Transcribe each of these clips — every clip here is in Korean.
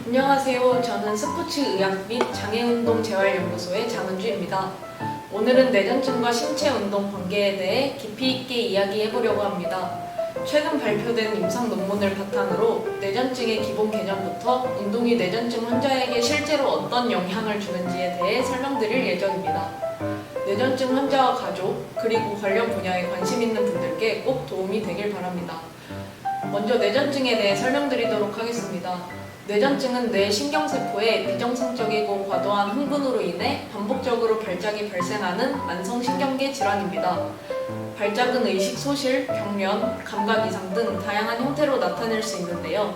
안녕하세요. 저는 스포츠의학 및 장애운동재활연구소의 장은주입니다. 오늘은 뇌전증과 신체운동 관계에 대해 깊이 있게 이야기해보려고 합니다. 최근 발표된 임상 논문을 바탕으로 뇌전증의 기본 개념부터 운동이 뇌전증 환자에게 실제로 어떤 영향을 주는지에 대해 설명드릴 예정입니다. 뇌전증 환자와 가족, 그리고 관련 분야에 관심 있는 분들께 꼭 도움이 되길 바랍니다. 먼저 뇌전증에 대해 설명드리도록 하겠습니다. 뇌전증은 뇌 신경세포의 비정상적이고 과도한 흥분으로 인해 반복적으로 발작이 발생하는 만성신경계 질환입니다. 발작은 의식 소실, 경련, 감각 이상 등 다양한 형태로 나타낼 수 있는데요.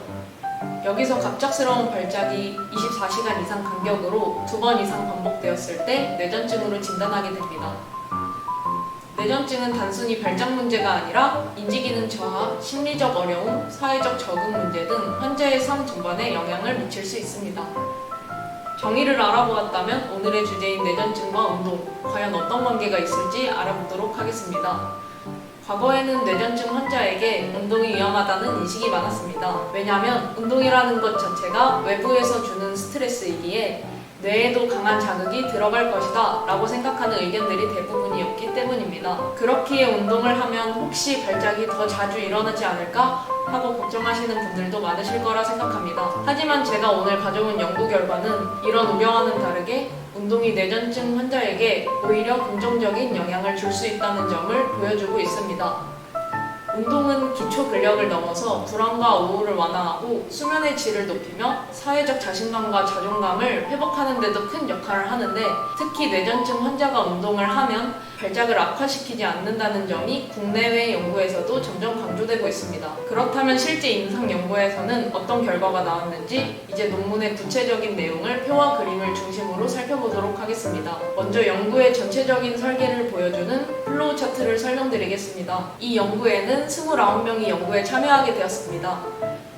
여기서 갑작스러운 발작이 24시간 이상 간격으로 2번 이상 반복되었을 때 뇌전증으로 진단하게 됩니다. 뇌전증은 단순히 발작 문제가 아니라 인지기능 저하, 심리적 어려움, 사회적 적응 문제 등 환자의 삶 전반에 영향을 미칠 수 있습니다. 정의를 알아보았다면 오늘의 주제인 뇌전증과 운동, 과연 어떤 관계가 있을지 알아보도록 하겠습니다. 과거에는 뇌전증 환자에게 운동이 위험하다는 인식이 많았습니다. 왜냐하면 운동이라는 것 자체가 외부에서 주는 스트레스이기에 뇌에도 강한 자극이 들어갈 것이다 라고 생각하는 의견들이 대부분이었기 때문입니다. 그렇기에 운동을 하면 혹시 발작이 더 자주 일어나지 않을까 하고 걱정하시는 분들도 많으실 거라 생각합니다. 하지만 제가 오늘 가져온 연구 결과는 이런 우려와는 다르게 운동이 뇌전증 환자에게 오히려 긍정적인 영향을 줄 수 있다는 점을 보여주고 있습니다. 운동은 기초 근력을 넘어서 불안과 우울을 완화하고 수면의 질을 높이며 사회적 자신감과 자존감을 회복하는 데도 큰 역할을 하는데, 특히 뇌전증 환자가 운동을 하면 발작을 악화시키지 않는다는 점이 국내외 연구에서도 점점 강조되고 있습니다. 그렇다면 실제 임상 연구에서는 어떤 결과가 나왔는지 이제 논문의 구체적인 내용을 표와 그림을 중심으로 살펴보도록 하겠습니다. 먼저 연구의 전체적인 설계를 보여주는 플로우 차트를 설명드리겠습니다. 이 연구에는 29명이 연구에 참여하게 되었습니다.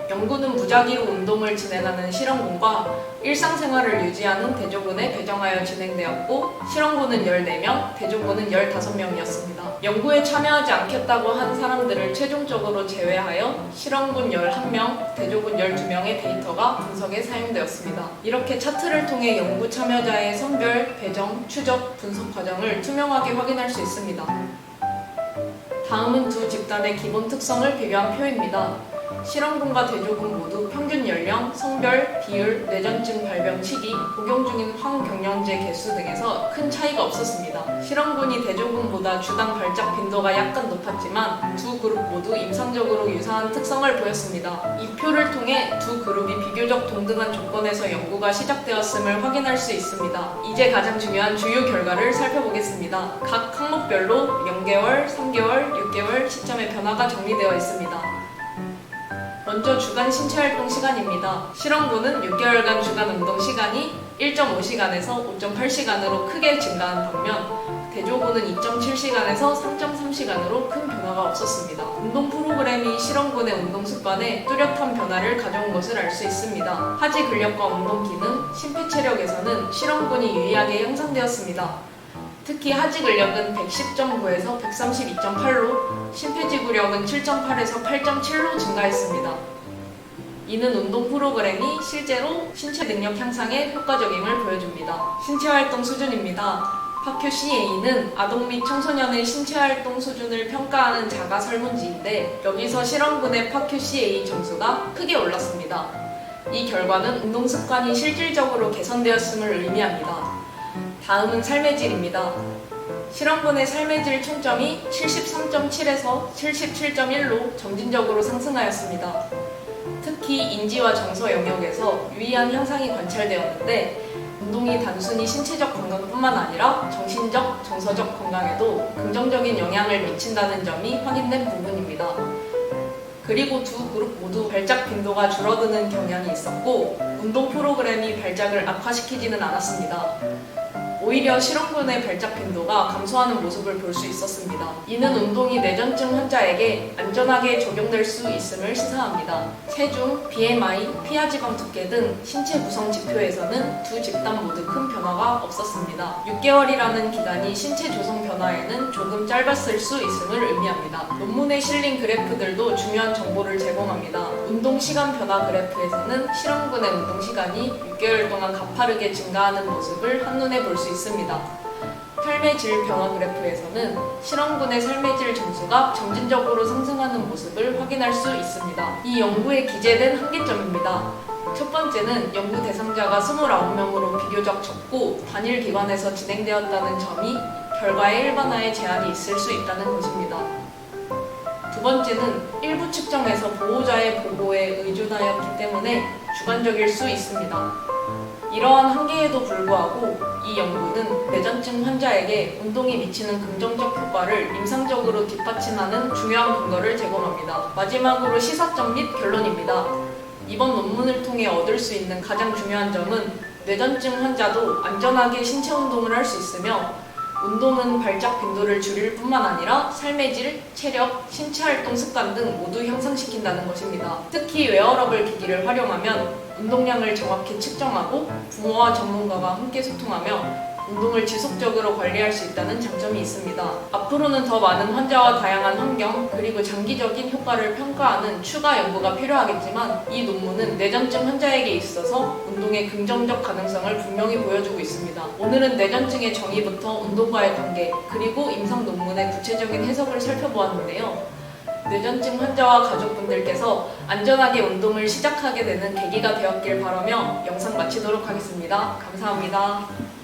연구는 무작위로 운동을 진행하는 실험군과 일상생활을 유지하는 대조군에 배정하여 진행되었고, 실험군은 14명, 대조군은 15명이었습니다. 연구에 참여하지 않겠다고 한 사람들을 최종적으로 제외하여 실험군 11명, 대조군 12명의 데이터가 분석에 사용되었습니다. 이렇게 차트를 통해 연구 참여자의 선별, 배정, 추적, 분석 과정을 투명하게 확인할 수 있습니다. 다음은 두 집단의 기본 특성을 비교한 표입니다. 실험군과 대조군 모두 평균 연령, 성별, 비율, 뇌전증 발병 시기, 복용 중인 항경련제 개수 등에서 큰 차이가 없었습니다. 실험군이 대조군보다 주당 발작 빈도가 약간 높았지만 두 그룹 모두 임상적으로 유사한 특성을 보였습니다. 이 표를 통해 두 그룹이 비교적 동등한 조건에서 연구가 시작되었음을 확인할 수 있습니다. 이제 가장 중요한 주요 결과를 살펴보겠습니다. 각 항목별로 0개월, 3개월, 6개월 시점의 변화가 정리되어 있습니다. 먼저 주간 신체활동 시간입니다. 실험군은 6개월간 주간 운동 시간이 1.5시간에서 5.8시간으로 크게 증가한 반면 대조군은 2.7시간에서 3.3시간으로 큰 변화가 없었습니다. 운동 프로그램이 실험군의 운동 습관에 뚜렷한 변화를 가져온 것을 알 수 있습니다. 하지 근력과 운동 기능, 심폐체력에서는 실험군이 유의하게 형성되었습니다. 특히 하지 근력은 110.9에서 132.8로, 심폐지구력은 7.8에서 8.7로 증가했습니다. 이는 운동 프로그램이 실제로 신체 능력 향상에 효과적임을 보여줍니다. 신체활동 수준입니다. PACUA는 아동 및 청소년의 신체활동 수준을 평가하는 자가 설문지인데, 여기서 실험군의 PACUA 점수가 크게 올랐습니다. 이 결과는 운동 습관이 실질적으로 개선되었음을 의미합니다. 다음은 삶의 질입니다. 실험군의 삶의 질 총점이 73.7에서 77.1로 점진적으로 상승하였습니다. 특히 인지와 정서 영역에서 유의한 향상이 관찰되었는데, 운동이 단순히 신체적 건강뿐만 아니라 정신적, 정서적 건강에도 긍정적인 영향을 미친다는 점이 확인된 부분입니다. 그리고 두 그룹 모두 발작 빈도가 줄어드는 경향이 있었고, 운동 프로그램이 발작을 악화시키지는 않았습니다. 오히려 실험군의 발작 빈도가 감소하는 모습을 볼 수 있었습니다. 이는 운동이 뇌전증 환자에게 안전하게 적용될 수 있음을 시사합니다. 체중, BMI, 피하지방 두께 등 신체 구성 지표에서는 두 집단 모두 큰 변화가 없었습니다. 6개월이라는 기간이 신체 조성 변화에는 조금 짧았을 수 있음을 의미합니다. 논문에 실린 그래프들도 중요한 정보를 제공합니다. 운동 시간 변화 그래프에서는 실험군의 운동 시간이 6개월 동안 가파르게 증가하는 모습을 한눈에 볼 수 있습니다. 삶의 질 변화 그래프에서는 실험군의 삶의 질 점수가 점진적으로 상승하는 모습을 확인할 수 있습니다. 이 연구에 기재된 한계점입니다. 첫 번째는 연구 대상자가 29명으로 비교적 적고 단일 기관에서 진행되었다는 점이 결과의 일반화에 제한이 있을 수 있다는 것입니다. 두 번째는 일부 측정에서 보호자의 보고에 의존하였기 때문에 주관적일 수 있습니다. 이러한 한계에도 불구하고 이 연구는 뇌전증 환자에게 운동이 미치는 긍정적 효과를 임상적으로 뒷받침하는 중요한 근거를 제공합니다. 마지막으로 시사점 및 결론입니다. 이번 논문을 통해 얻을 수 있는 가장 중요한 점은 뇌전증 환자도 안전하게 신체 운동을 할 수 있으며 운동은 발작 빈도를 줄일 뿐만 아니라 삶의 질, 체력, 신체 활동 습관 등 모두 향상시킨다는 것입니다. 특히 웨어러블 기기를 활용하면 운동량을 정확히 측정하고 부모와 전문가가 함께 소통하며 운동을 지속적으로 관리할 수 있다는 장점이 있습니다. 앞으로는 더 많은 환자와 다양한 환경 그리고 장기적인 효과를 평가하는 추가 연구가 필요하겠지만 이 논문은 뇌전증 환자에게 있어서 운동의 긍정적 가능성을 분명히 보여주고 있습니다. 오늘은 뇌전증의 정의부터 운동과의 관계 그리고 임상 논문의 구체적인 해석을 살펴보았는데요. 뇌전증 환자와 가족분들께서 안전하게 운동을 시작하게 되는 계기가 되었길 바라며 영상 마치도록 하겠습니다. 감사합니다.